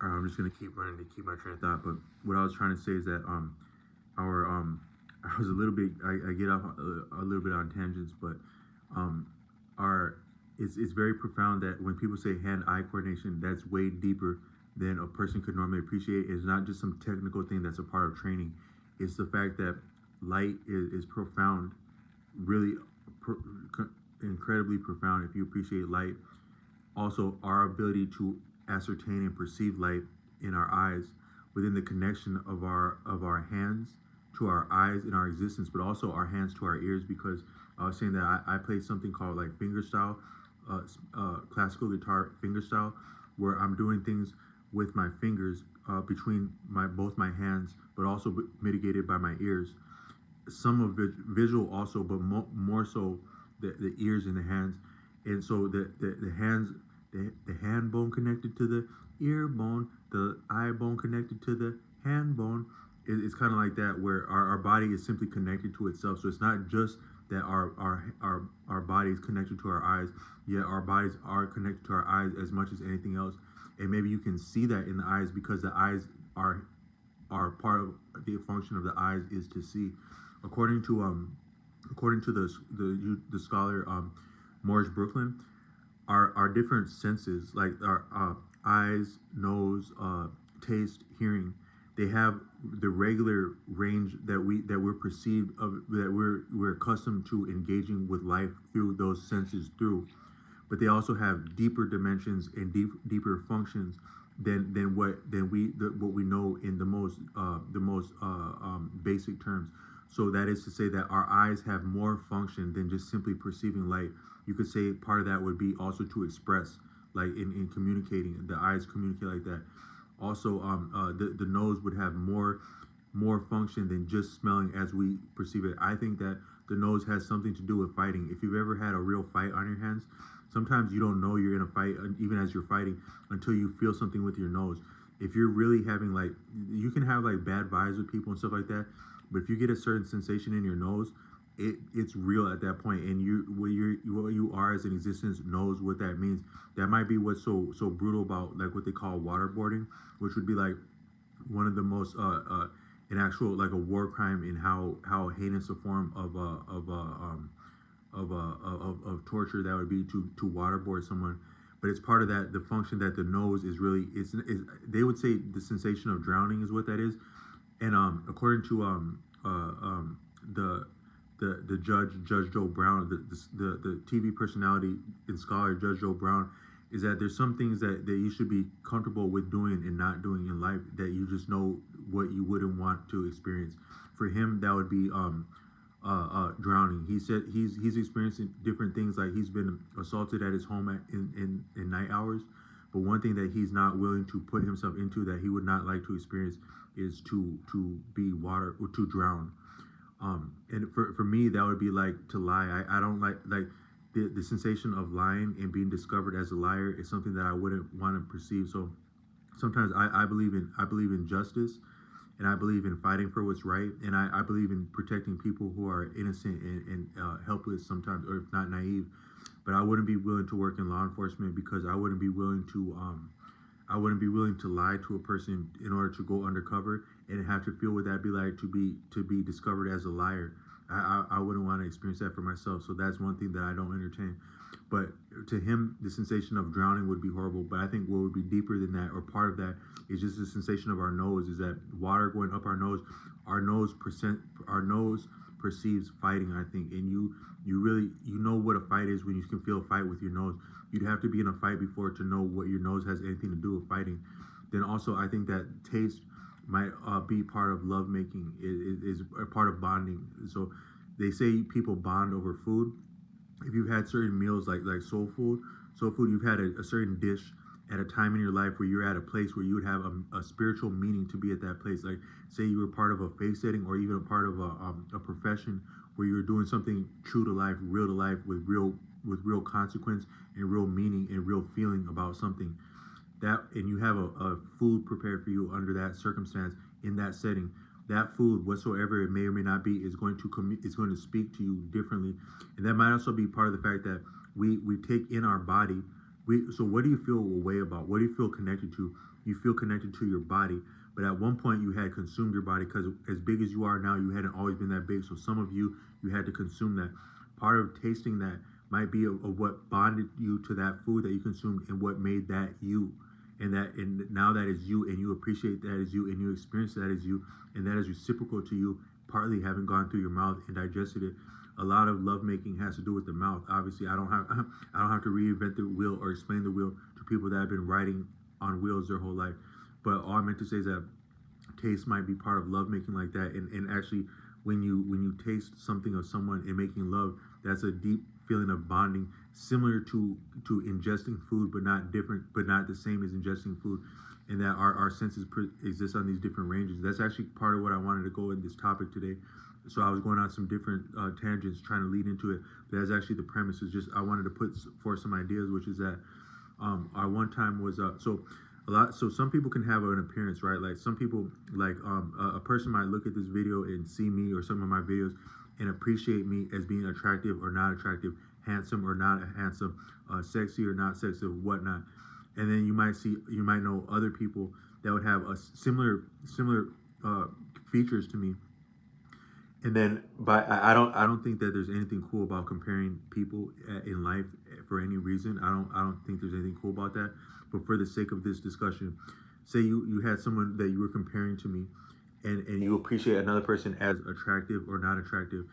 I'm just gonna keep running to keep my train of thought. But what I was trying to say is that our I was a little bit I get off a little bit on tangents, but um our it's very profound that when people say hand-eye coordination, that's way deeper than a person could normally appreciate. It's not just some technical thing that's a part of training. It's the fact that light is profound, really pro- incredibly profound if you appreciate light. Also, our ability to ascertain and perceive light in our eyes within the connection of our hands to our eyes in our existence, but also our hands to our ears. Because I was saying that I play something called like fingerstyle, classical guitar fingerstyle, where I'm doing things with my fingers between my both my hands, but also mitigated by my ears. Some of it visual also, but more so the ears and the hands. And so the hands, the hand bone connected to the ear bone, the eye bone connected to the hand bone. It's kind of like that, where our body is simply connected to itself. So it's not just that our body is connected to our eyes, yet our bodies are connected to our eyes as much as anything else. And maybe you can see that in the eyes, because the eyes are part of the function of the eyes is to see. According to the scholar Morris Brooklyn, our different senses, like our eyes, nose, taste, hearing, they have the regular range that we're perceived of, that we're accustomed to engaging with life through those senses through. But they also have deeper dimensions and deeper functions than what we know in the most basic terms. So that is to say that our eyes have more function than just simply perceiving light. You could say part of that would be also to express, like in communicating. The eyes communicate like that. Also, the nose would have more function than just smelling as we perceive it. I think that the nose has something to do with fighting. If you've ever had a real fight on your hands, sometimes you don't know you're in a fight even as you're fighting until you feel something with your nose. If you're really having like, you can have like bad vibes with people and stuff like that, but if you get a certain sensation in your nose, it's real at that point, and what you are as an existence knows what that means. That might be what's so brutal about like what they call waterboarding, which would be like one of the most an actual like a war crime in how heinous a form of torture that would be to waterboard someone. But it's part of that, the function that the nose is really, is they would say the sensation of drowning is what that is. And according to the Judge Joe Brown, the TV personality and scholar Judge Joe Brown, is that there's some things that you should be comfortable with doing and not doing in life, that you just know what you wouldn't want to experience. For him, that would be drowning. He said he's experiencing different things, like he's been assaulted at his home in night hours. But one thing that he's not willing to put himself into, that he would not like to experience, is to be water or to drown. And for me, that would be like to lie. I don't like the sensation of lying and being discovered as a liar is something that I wouldn't want to perceive. So sometimes I believe in justice, and I believe in fighting for what's right, and I believe in protecting people who are innocent and helpless sometimes, or if not naive. But I wouldn't be willing to work in law enforcement, because I wouldn't be willing to lie to a person in order to go undercover and have to feel what that'd be like to be discovered as a liar. I wouldn't want to experience that for myself. So that's one thing that I don't entertain. But to him, the sensation of drowning would be horrible. But I think what would be deeper than that, or part of that, is just the sensation of our nose. Is that water going up our nose? Our nose perceives fighting, I think, and you really, you know what a fight is when you can feel a fight with your nose. You'd have to be in a fight before to know what your nose has anything to do with fighting. Then also, I think that taste might be part of lovemaking, is a part of bonding. So they say people bond over food. If you've had certain meals like soul food, you've had a certain dish at a time in your life where you're at a place where you would have a spiritual meaning to be at that place. Like, say you were part of a faith setting, or even a part of a profession where you're doing something true to life, real to life, with real consequence and real meaning and real feeling about something. That, and you have a food prepared for you under that circumstance, in that setting. That food, whatsoever it may or may not be, is going to is going to speak to you differently. And that might also be part of the fact that we take in our body. So what do you feel a way about? What do you feel connected to? you feel connected to your body. But at one point you had consumed your body, because as big as you are now, you hadn't always been that big. So some of you, you had to consume that. Part of tasting that might be of what bonded you to that food that you consumed, and what made that you. And now that is you, and you appreciate that as you, and you experience that as you, and that is reciprocal to you, partly having gone through your mouth and digested it. A lot of lovemaking has to do with the mouth. Obviously, I don't have I don't have to reinvent the wheel or explain the wheel to people that have been riding on wheels their whole life. But all I meant to say is that taste might be part of lovemaking like that. And actually, when you taste something of someone and making love, that's a deep feeling of bonding, similar to ingesting food, but not different, but not the same as ingesting food. And that our senses exist on these different ranges. That's actually part of what I wanted to go in this topic today. So I was going on some different tangents trying to lead into it, but that's actually the premise. Is just I wanted to put forth some ideas, which is that I one time was so a lot. So some people can have an appearance, right? Like some people, like a person might look at this video and see me or some of my videos and appreciate me as being attractive or not attractive, handsome or not handsome, sexy or not sexy, whatnot. And then you might know other people that would have a similar features to me. And then, but I don't think that there's anything cool about comparing people in life for any reason. I don't think there's anything cool about that. But for the sake of this discussion, say you had someone that you were comparing to me, and you appreciate another person as attractive or not attractive.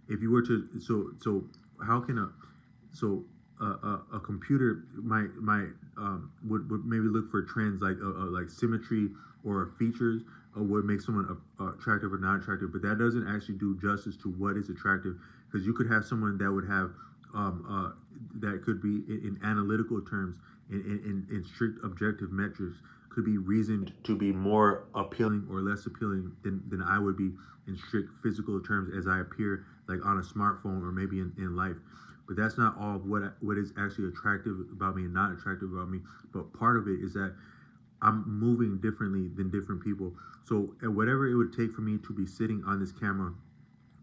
If you were to, so how can a computer would maybe look for trends like symmetry or features of what makes someone attractive or not attractive, but that doesn't actually do justice to what is attractive, because you could have someone that would have that could be in analytical terms, in strict objective metrics, could be reasoned to be more appealing or less appealing than I would be in strict physical terms as I appear, like on a smartphone or maybe in life. But that's not all of what is actually attractive about me and not attractive about me. But part of it is that I'm moving differently than different people. So whatever it would take for me to be sitting on this camera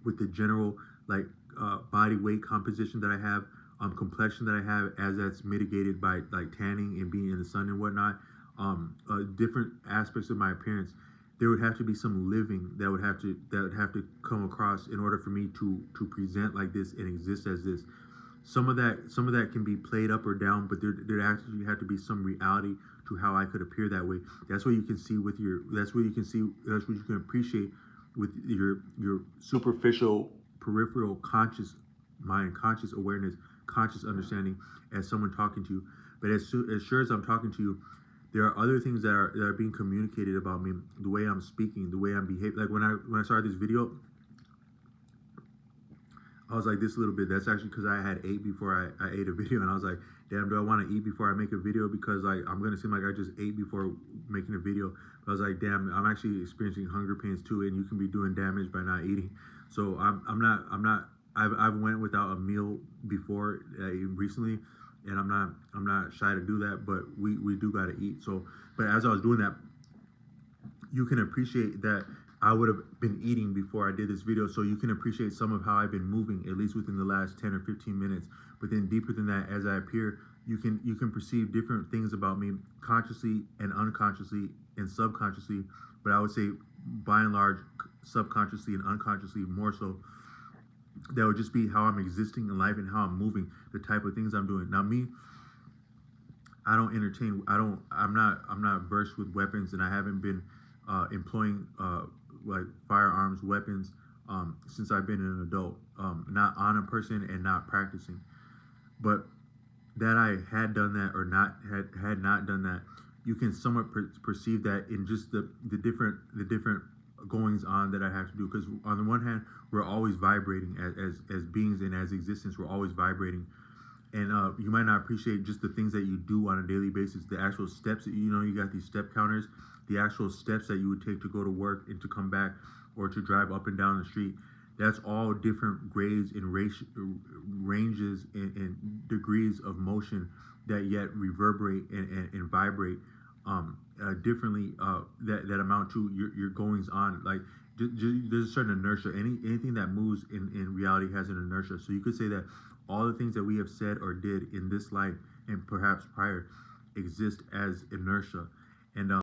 with the general like body weight composition that I have, complexion that I have, as that's mitigated by like tanning and being in the sun and whatnot, different aspects of my appearance, there would have to be some living that would have to come across in order for me to present like this and exist as this. Some of that can be played up or down, but there actually had to be some reality to how I could appear that way. That's what you can see with your. That's what you can see. That's what you can appreciate with your superficial, peripheral, conscious mind, conscious awareness, conscious understanding as someone talking to you. But as sure as I'm talking to you, there are other things that are being communicated about me, the way I'm speaking, the way I'm behaving. Like when I started this video, I was like this a little bit. That's actually because I had ate before I ate a video, and I was like, damn, do I want to eat before I make a video? Because like I'm gonna seem like I just ate before making a video. But I was like, damn, I'm actually experiencing hunger pains too, and you can be doing damage by not eating. So I'm not. I've went without a meal before recently, and I'm not shy to do that. But we do gotta eat. So, but as I was doing that, you can appreciate that I would have been eating before I did this video, so you can appreciate some of how I've been moving, at least within the last 10 or 15 minutes. But then deeper than that, as I appear, you can perceive different things about me consciously and unconsciously and subconsciously, but I would say by and large subconsciously and unconsciously more so. That would just be how I'm existing in life and how I'm moving, the type of things I'm doing. Now me, I don't entertain. I'm not versed with weapons, and I haven't been employing like firearms, weapons since I've been an adult. Not on a person and not practicing. But that I had done that or had not done that, you can somewhat perceive that in just the different goings on that I have to do. Because on the one hand, we're always vibrating as beings and as existence. We're always vibrating. And you might not appreciate just the things that you do on a daily basis, the actual steps that you got these step counters, the actual steps that you would take to go to work and to come back or to drive up and down the street. That's all different grades and ranges and degrees of motion that yet reverberate and vibrate differently that amount to your goings on. Like there's a certain inertia. Anything that moves in reality has an inertia. So you could say that all the things that we have said or did in this life and perhaps prior exist as inertia. And